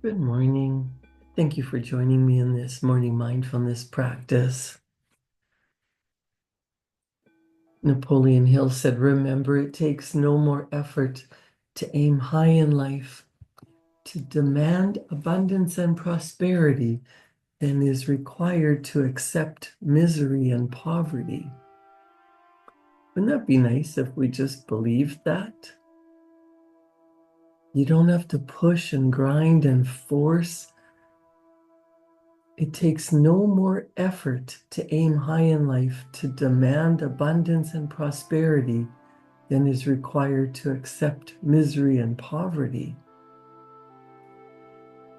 Good morning. Thank you for joining me in this morning mindfulness practice. Napoleon Hill said, "Remember, it takes no more effort to aim high in life, to demand abundance and prosperity than is required to accept misery and poverty." Wouldn't that be nice if we just believed that? You don't have to push and grind and force. It takes no more effort to aim high in life, to demand abundance and prosperity than is required to accept misery and poverty.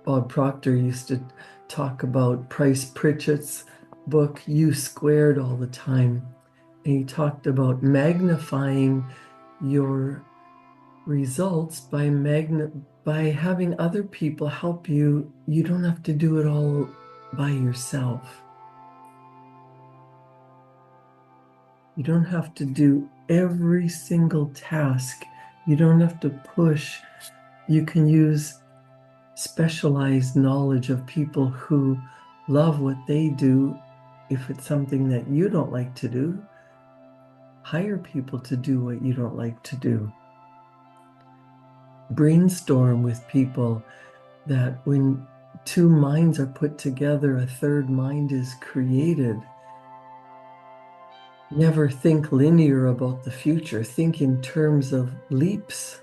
Bob Proctor used to talk about Price Pritchett's book, U Squared, all the time. And he talked about magnifying your results by having other people help you. You don't have to do it all by yourself. You don't have to do every single task. You don't have to push. You can use specialized knowledge of people who love what they do. If it's something that you don't like to do, hire people to do what you don't like to do. Brainstorm with people that when two minds are put together, a third mind is created. Never think linear about the future. Think in terms of leaps.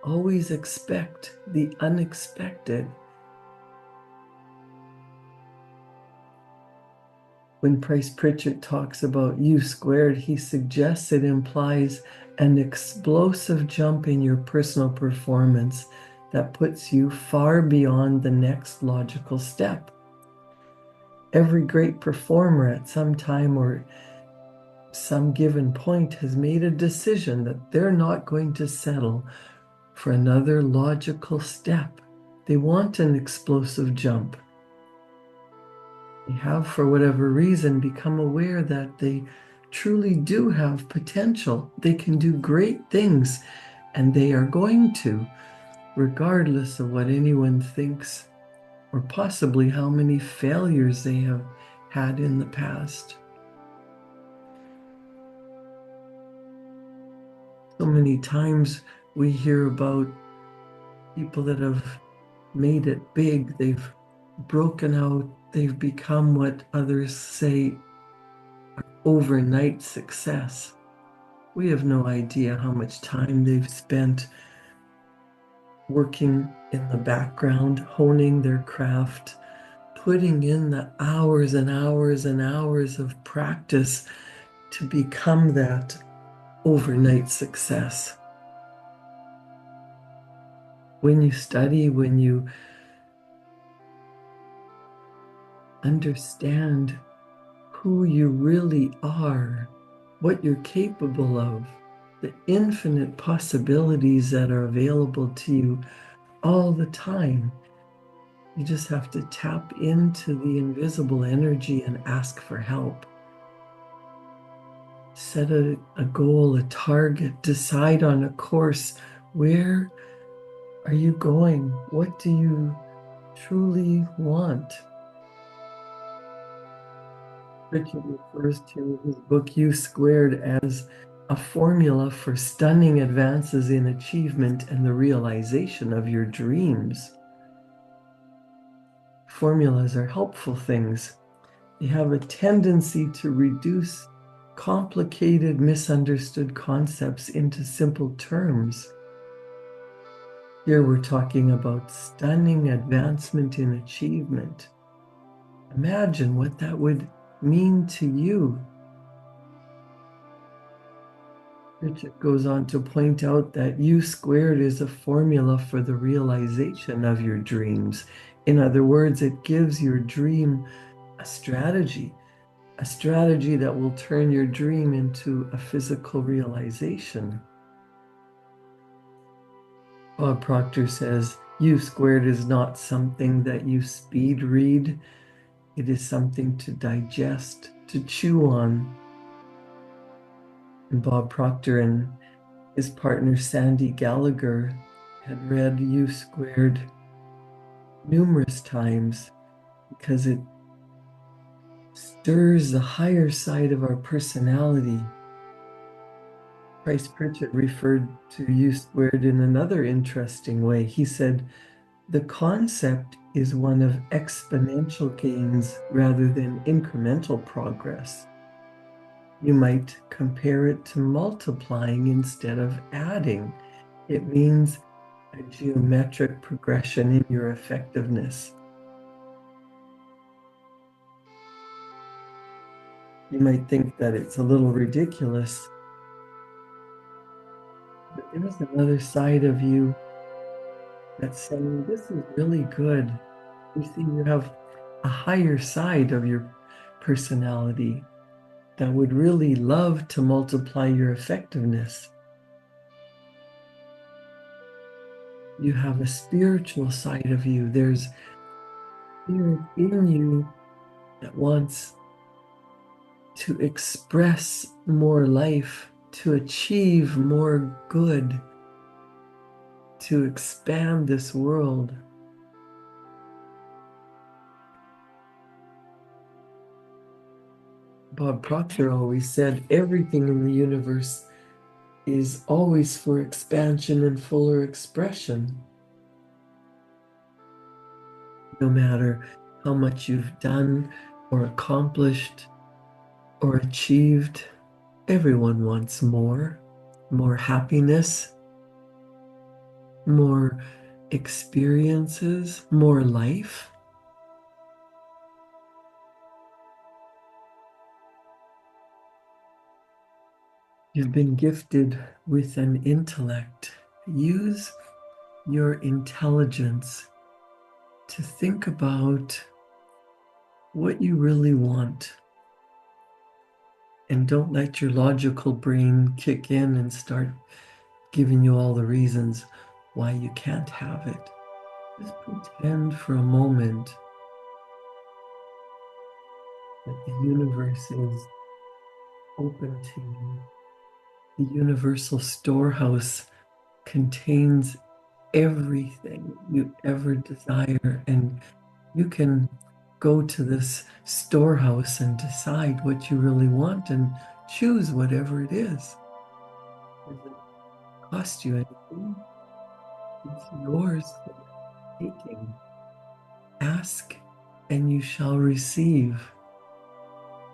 Always expect the unexpected. When Price Pritchett talks about U squared, he suggests it implies an explosive jump in your personal performance that puts you far beyond the next logical step. Every great performer at some time or some given point has made a decision that they're not going to settle for another logical step. They want an explosive jump. They have, for whatever reason, become aware that they truly do have potential. They can do great things, and they are going to, regardless of what anyone thinks, or possibly how many failures they have had in the past. So many times we hear about people that have made it big. They've broken out. They've become what others say are overnight success. We have no idea how much time they've spent working in the background, honing their craft, putting in the hours and hours and hours of practice to become that overnight success. When you study, when you understand who you really are, what you're capable of, the infinite possibilities that are available to you all the time. You just have to tap into the invisible energy and ask for help. Set a goal, a target, decide on a course. Where are you going? What do you truly want? Richard refers to his book U Squared as a formula for stunning advances in achievement and the realization of your dreams. Formulas are helpful things. They have a tendency to reduce complicated, misunderstood concepts into simple terms. Here we're talking about stunning advancement in achievement. Imagine what that would mean to you. Richard goes on to point out that U squared is a formula for the realization of your dreams. In other words, it gives your dream a strategy that will turn your dream into a physical realization. Bob Proctor says, U squared is not something that you speed read. It is something to digest, to chew on. And Bob Proctor and his partner Sandy Gallagher had read U squared numerous times because it stirs the higher side of our personality. Price Pritchett referred to U squared in another interesting way. He said, the concept is one of exponential gains rather than incremental progress. You might compare it to multiplying instead of adding. It means a geometric progression in your effectiveness. You might think that it's a little ridiculous, but there's another side of you that's saying, this is really good. You see, you have a higher side of your personality that would really love to multiply your effectiveness. You have a spiritual side of you. There's spirit in you that wants to express more life, to achieve more good, to expand this world. Bob Proctor always said, everything in the universe is always for expansion and fuller expression. No matter how much you've done or accomplished or achieved, everyone wants more happiness, more experiences, more life. You've been gifted with an intellect. Use your intelligence to think about what you really want. And don't let your logical brain kick in and start giving you all the reasons why you can't have it. Just pretend for a moment that the universe is open to you. The universal storehouse contains everything you ever desire, and you can go to this storehouse and decide what you really want and choose whatever it is. Does it cost you anything? It's yours for the taking. Ask and you shall receive.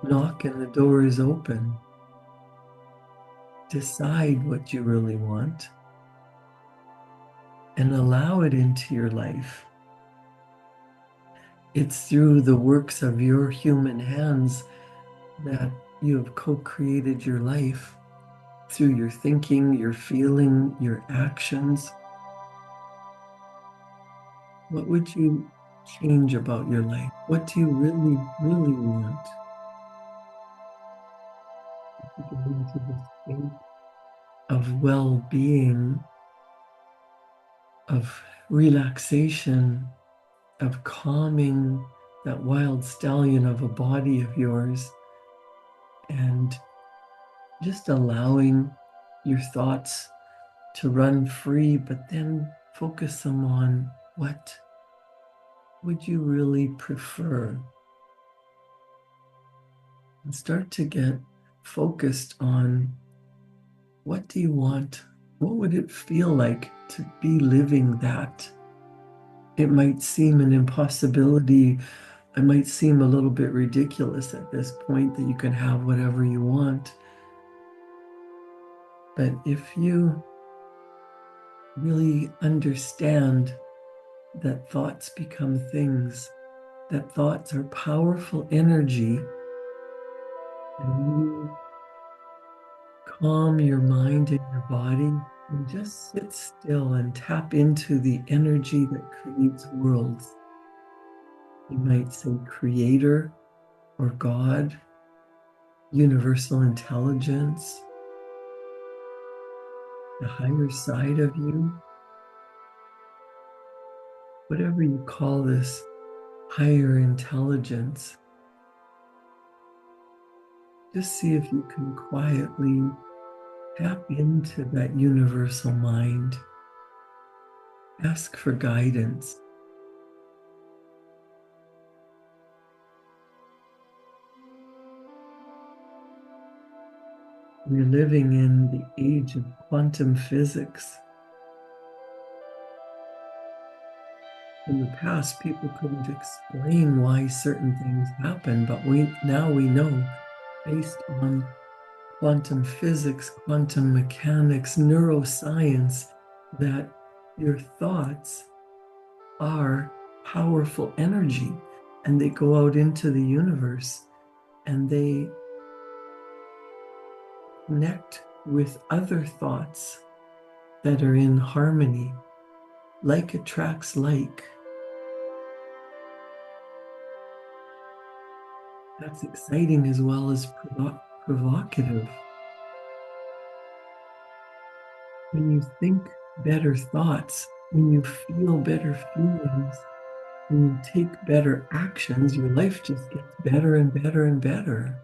Knock and the door is open. Decide what you really want and allow it into your life. It's through the works of your human hands that you have co-created your life, through your thinking, your feeling, your actions. What would you change about your life? What do you really, really want? To get into the state of well-being, of relaxation, of calming that wild stallion of a body of yours, and just allowing your thoughts to run free, but then focus them on what would you really prefer? And start to get focused on what do you want? What would it feel like to be living that? It might seem an impossibility. It might seem a little bit ridiculous at this point that you can have whatever you want. But if you really understand that thoughts become things, that thoughts are powerful energy, and you calm your mind and your body and just sit still and tap into the energy that creates worlds. You might say creator or God, universal intelligence, the higher side of you, whatever you call this higher intelligence. Just see if you can quietly tap into that universal mind. Ask for guidance. We're living in the age of quantum physics. In the past, people couldn't explain why certain things happen, but now we know, based on quantum physics, quantum mechanics, neuroscience, that your thoughts are powerful energy, and they go out into the universe and they connect with other thoughts that are in harmony. Like attracts like. That's exciting as well as provocative. When you think better thoughts, when you feel better feelings, when you take better actions, your life just gets better and better and better.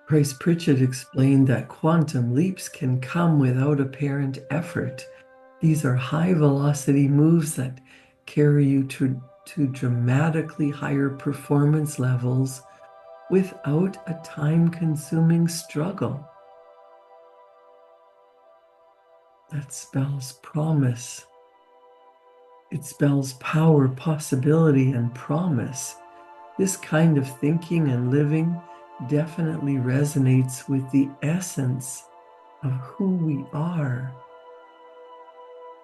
Price Pritchett explained that quantum leaps can come without apparent effort. These are high velocity moves that carry you to dramatically higher performance levels without a time-consuming struggle. That spells promise. It spells power, possibility, and promise. This kind of thinking and living definitely resonates with the essence of who we are.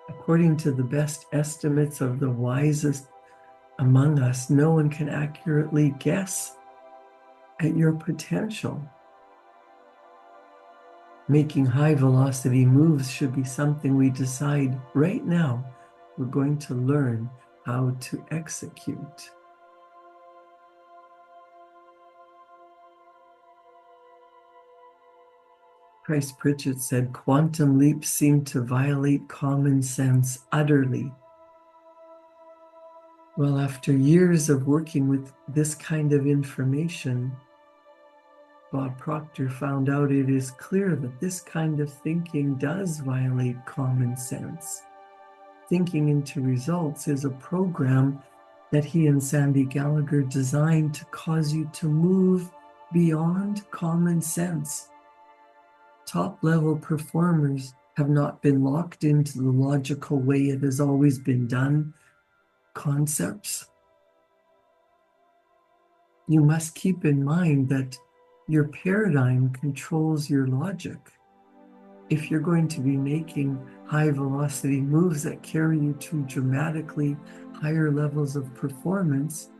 According to the best estimates of the wisest among us, no one can accurately guess at your potential. Making high velocity moves should be something we decide right now we're going to learn how to execute. Price Pritchett said, quantum leaps seem to violate common sense utterly. Well, after years of working with this kind of information, Bob Proctor found out it is clear that this kind of thinking does violate common sense. Thinking into results is a program that he and Sandy Gallagher designed to cause you to move beyond common sense. Top-level performers have not been locked into the logical way it has always been done concepts. You must keep in mind that your paradigm controls your logic. If you're going to be making high velocity moves that carry you to dramatically higher levels of performance,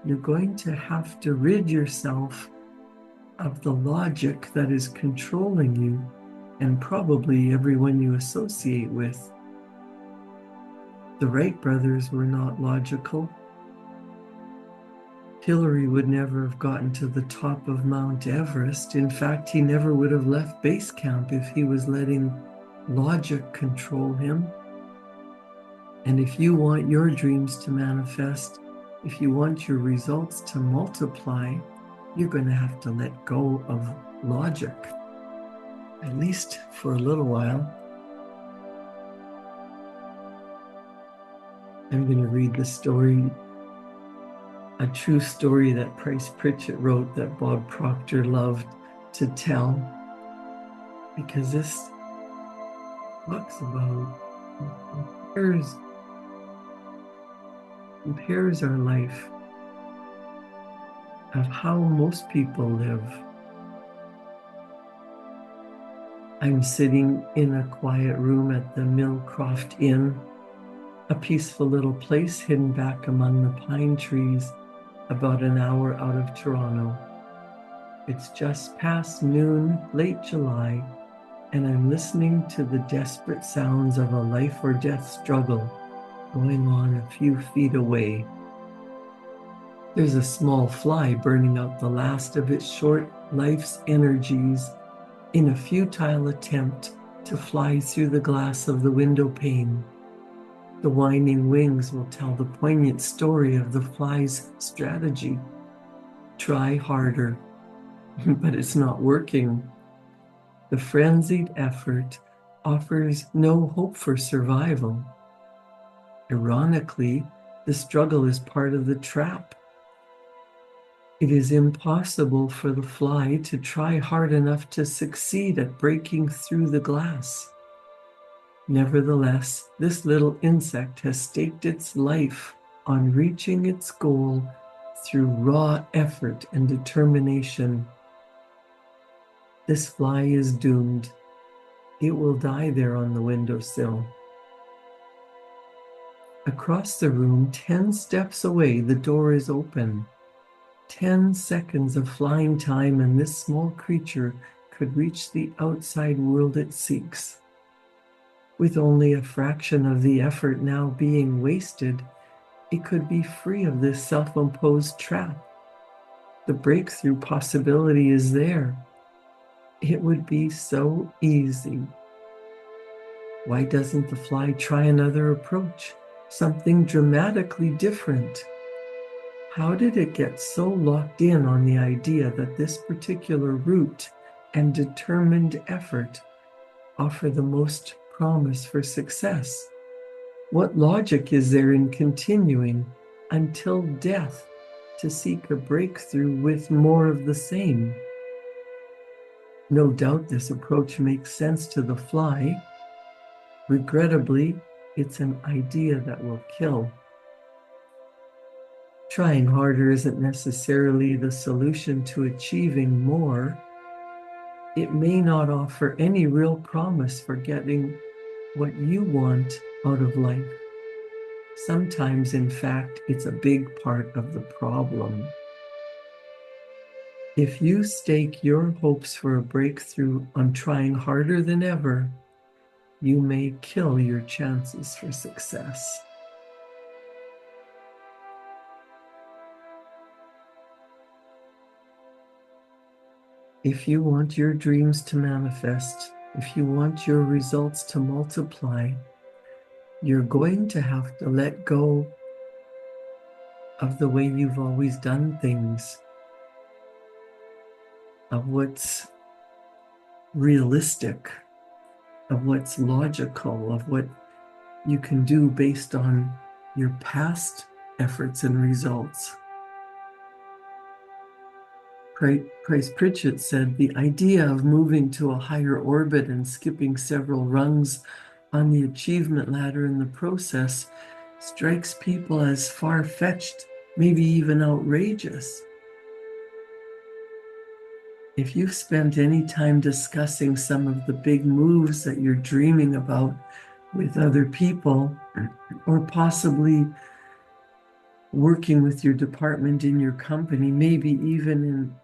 you're going to have to rid yourself of the logic that is controlling you and probably everyone you associate with. The Wright brothers were not logical. Hillary would never have gotten to the top of Mount Everest. In fact, he never would have left base camp if he was letting logic control him. And if you want your dreams to manifest, if you want your results to multiply, you're going to have to let go of logic, at least for a little while. I'm going to read the story, a true story that Price Pritchett wrote that Bob Proctor loved to tell, because this talks about, compares our life of how most people live. I'm sitting in a quiet room at the Millcroft Inn, a peaceful little place hidden back among the pine trees about an hour out of Toronto. It's just past noon, late July, and I'm listening to the desperate sounds of a life or death struggle going on a few feet away. There's a small fly burning out the last of its short life's energies in a futile attempt to fly through the glass of the window pane. The whining wings will tell the poignant story of the fly's strategy. Try harder, but it's not working. The frenzied effort offers no hope for survival. Ironically, the struggle is part of the trap. It is impossible for the fly to try hard enough to succeed at breaking through the glass. Nevertheless, this little insect has staked its life on reaching its goal through raw effort and determination. This fly is doomed. It will die there on the windowsill. Across the room, 10 steps away, the door is open. 10 seconds of flying time, and this small creature could reach the outside world it seeks. With only a fraction of the effort now being wasted, it could be free of this self-imposed trap. The breakthrough possibility is there. It would be so easy. Why doesn't the fly try another approach? Something dramatically different? How did it get so locked in on the idea that this particular route and determined effort offer the most promise for success? What logic is there in continuing until death to seek a breakthrough with more of the same? No doubt this approach makes sense to the fly. Regrettably, it's an idea that will kill. Trying harder isn't necessarily the solution to achieving more. It may not offer any real promise for getting what you want out of life. Sometimes, in fact, it's a big part of the problem. If you stake your hopes for a breakthrough on trying harder than ever, you may kill your chances for success. If you want your dreams to manifest, if you want your results to multiply, you're going to have to let go of the way you've always done things, of what's realistic, of what's logical, of what you can do based on your past efforts and results. Price Pritchett said, the idea of moving to a higher orbit and skipping several rungs on the achievement ladder in the process strikes people as far-fetched, maybe even outrageous. If you've spent any time discussing some of the big moves that you're dreaming about with other people, or possibly working with your department in your company, maybe even in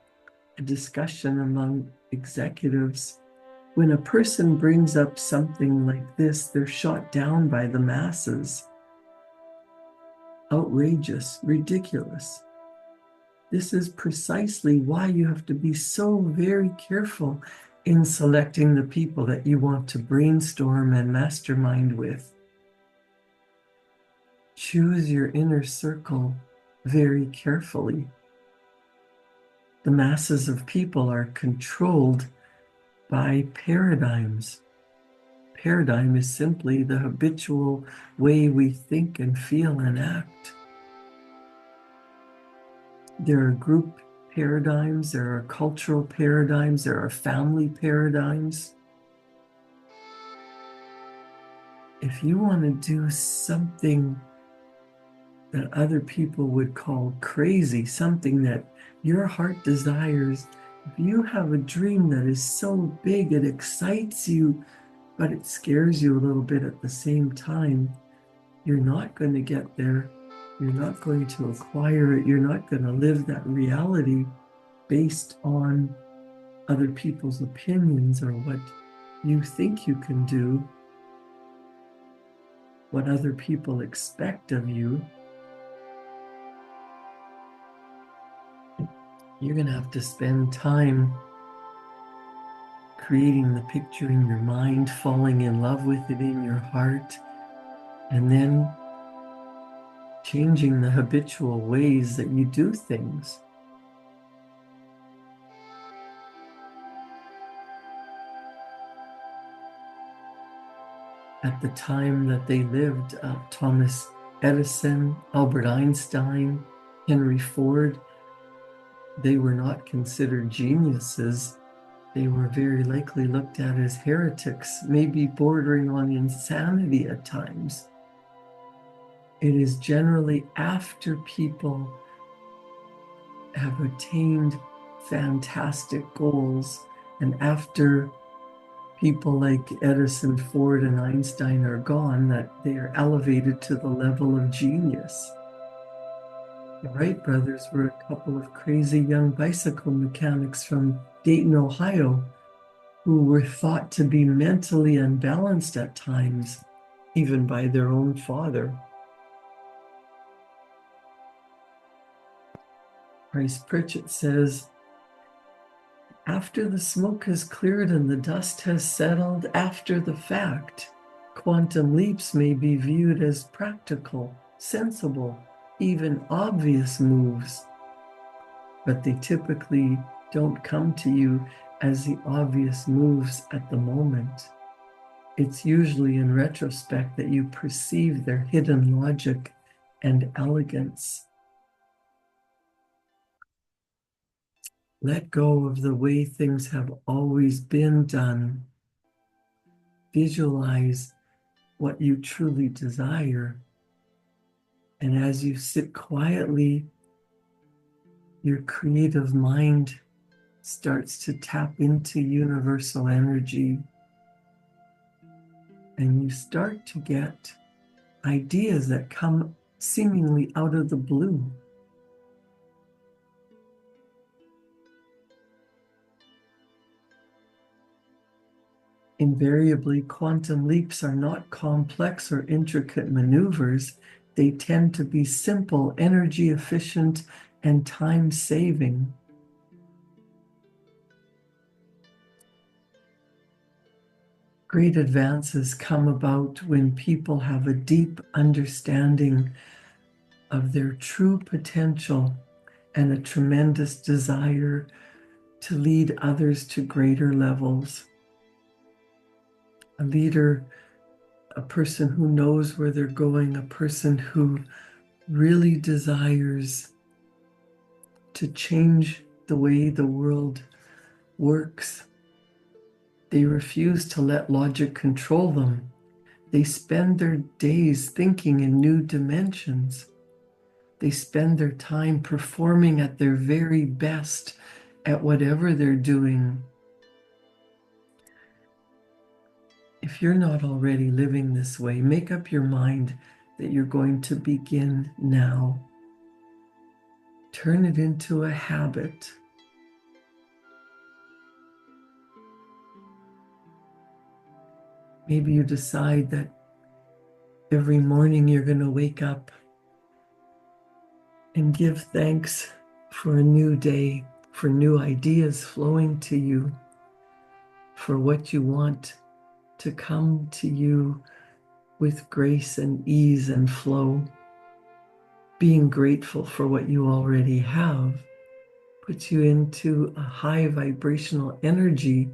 a discussion among executives, when a person brings up something like this, they're shot down by the masses. Outrageous, ridiculous. This is precisely why you have to be so very careful in selecting the people that you want to brainstorm and mastermind with. Choose your inner circle very carefully. The masses of people are controlled by paradigms. Paradigm is simply the habitual way we think and feel and act. There are group paradigms, there are cultural paradigms, there are family paradigms. If you want to do something that other people would call crazy, something that your heart desires, if you have a dream that is so big, it excites you, but it scares you a little bit at the same time, you're not going to get there. You're not going to acquire it. You're not going to live that reality based on other people's opinions or what you think you can do, what other people expect of you. You're going to have to spend time creating the picture in your mind, falling in love with it in your heart, and then changing the habitual ways that you do things. At the time that they lived, Thomas Edison, Albert Einstein, Henry Ford, they were not considered geniuses. They were very likely looked at as heretics, maybe bordering on insanity at times. It is generally after people have attained fantastic goals and after people like Edison, Ford, and Einstein are gone that they are elevated to the level of genius. The Wright brothers were a couple of crazy young bicycle mechanics from Dayton, Ohio, who were thought to be mentally unbalanced at times, even by their own father. Bryce Pritchett says, after the smoke has cleared and the dust has settled, after the fact, quantum leaps may be viewed as practical, sensible, even obvious moves, but they typically don't come to you as the obvious moves at the moment. It's usually in retrospect that you perceive their hidden logic and elegance. Let go of the way things have always been done. Visualize what you truly desire. And as you sit quietly, your creative mind starts to tap into universal energy. And you start to get ideas that come seemingly out of the blue. Invariably, quantum leaps are not complex or intricate maneuvers. They tend to be simple, energy efficient, and time saving. Great advances come about when people have a deep understanding of their true potential and a tremendous desire to lead others to greater levels. A leader, a person who knows where they're going, a person who really desires to change the way the world works. They refuse to let logic control them. They spend their days thinking in new dimensions. They spend their time performing at their very best at whatever they're doing. If you're not already living this way, make up your mind that you're going to begin now. Turn it into a habit. Maybe you decide that every morning you're going to wake up and give thanks for a new day, for new ideas flowing to you, for what you want to come to you with grace and ease and flow. Being grateful for what you already have puts you into a high vibrational energy,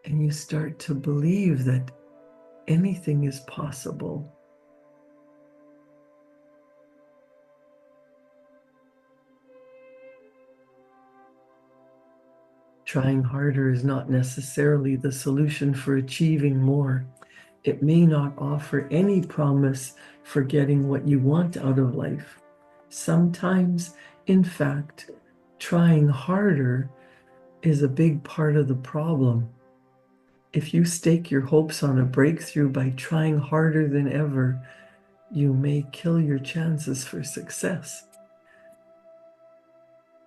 and you start to believe that anything is possible. Trying harder is not necessarily the solution for achieving more. It may not offer any promise for getting what you want out of life. Sometimes, in fact, trying harder is a big part of the problem. If you stake your hopes on a breakthrough by trying harder than ever, you may kill your chances for success.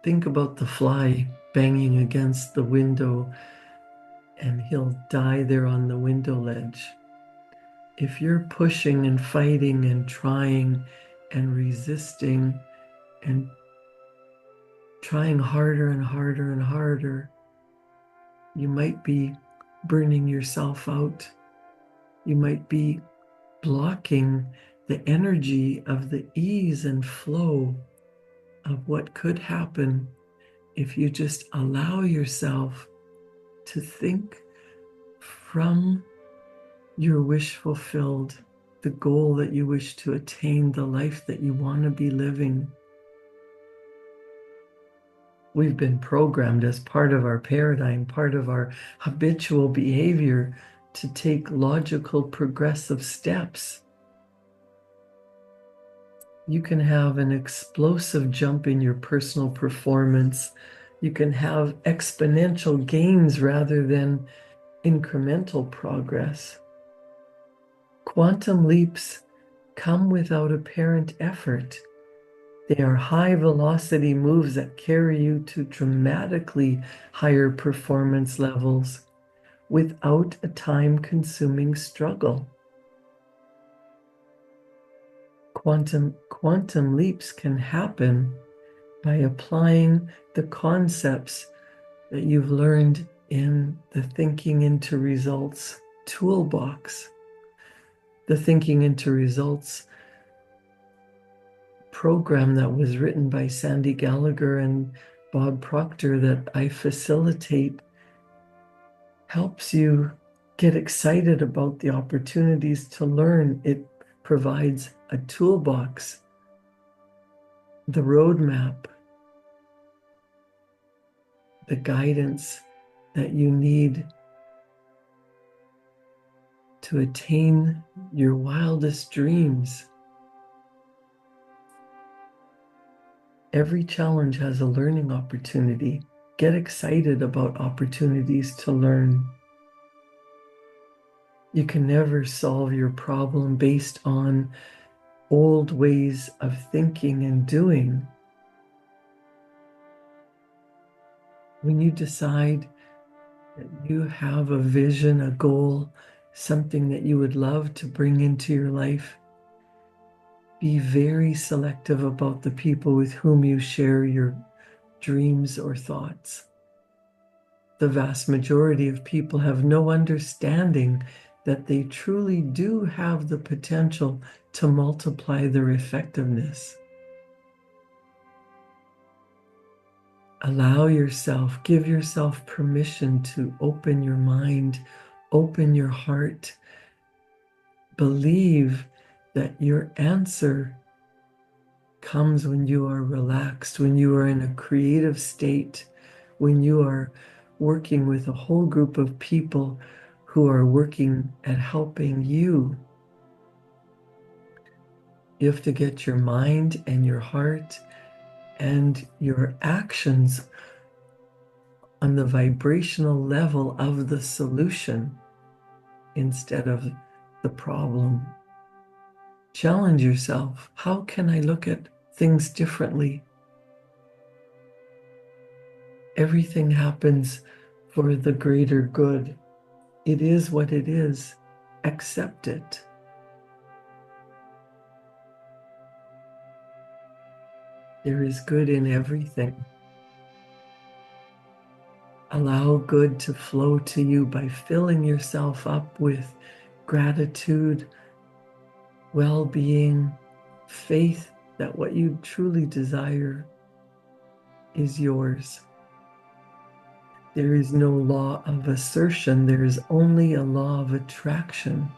Think about the fly banging against the window, and he'll die there on the window ledge. If you're pushing and fighting and trying and resisting and trying harder and harder and harder, you might be burning yourself out. You might be blocking the energy of the ease and flow of what could happen if you just allow yourself to think from your wish fulfilled, the goal that you wish to attain, the life that you want to be living. We've been programmed as part of our paradigm, part of our habitual behavior, to take logical, progressive steps. You can have an explosive jump in your personal performance. You can have exponential gains rather than incremental progress. Quantum leaps come without apparent effort. They are high velocity moves that carry you to dramatically higher performance levels without a time-consuming struggle. Quantum leaps can happen by applying the concepts that you've learned in the Thinking into Results toolbox. The Thinking into Results program that was written by Sandy Gallagher and Bob Proctor that I facilitate helps you get excited about the opportunities to learn. It provides a toolbox, the roadmap, the guidance that you need to attain your wildest dreams. Every challenge has a learning opportunity. Get excited about opportunities to learn. You can never solve your problem based on old ways of thinking and doing. When you decide that you have a vision, a goal, something that you would love to bring into your life, be very selective about the people with whom you share your dreams or thoughts. The vast majority of people have no understanding that they truly do have the potential to multiply their effectiveness. Allow yourself, give yourself permission to open your mind, open your heart. Believe that your answer comes when you are relaxed, when you are in a creative state, when you are working with a whole group of people who are working at helping you. You have to get your mind and your heart and your actions on the vibrational level of the solution instead of the problem. Challenge yourself. How can I look at things differently? Everything happens for the greater good. It is what it is. Accept it. There is good in everything. Allow good to flow to you by filling yourself up with gratitude, well-being, faith that what you truly desire is yours. There is no law of assertion. There is only a law of attraction.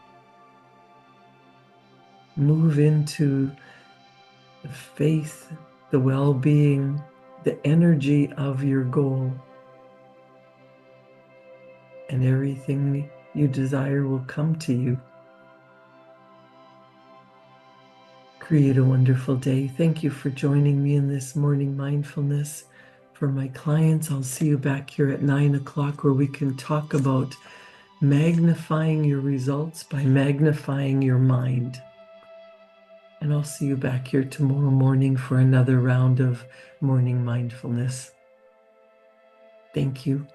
Move into the faith, the well-being, the energy of your goal, and everything you desire will come to you. Create a wonderful day. Thank you for joining me in this morning mindfulness. For my clients, I'll see you back here at 9 o'clock where we can talk about magnifying your results by magnifying your mind. And I'll see you back here tomorrow morning for another round of morning mindfulness. Thank you.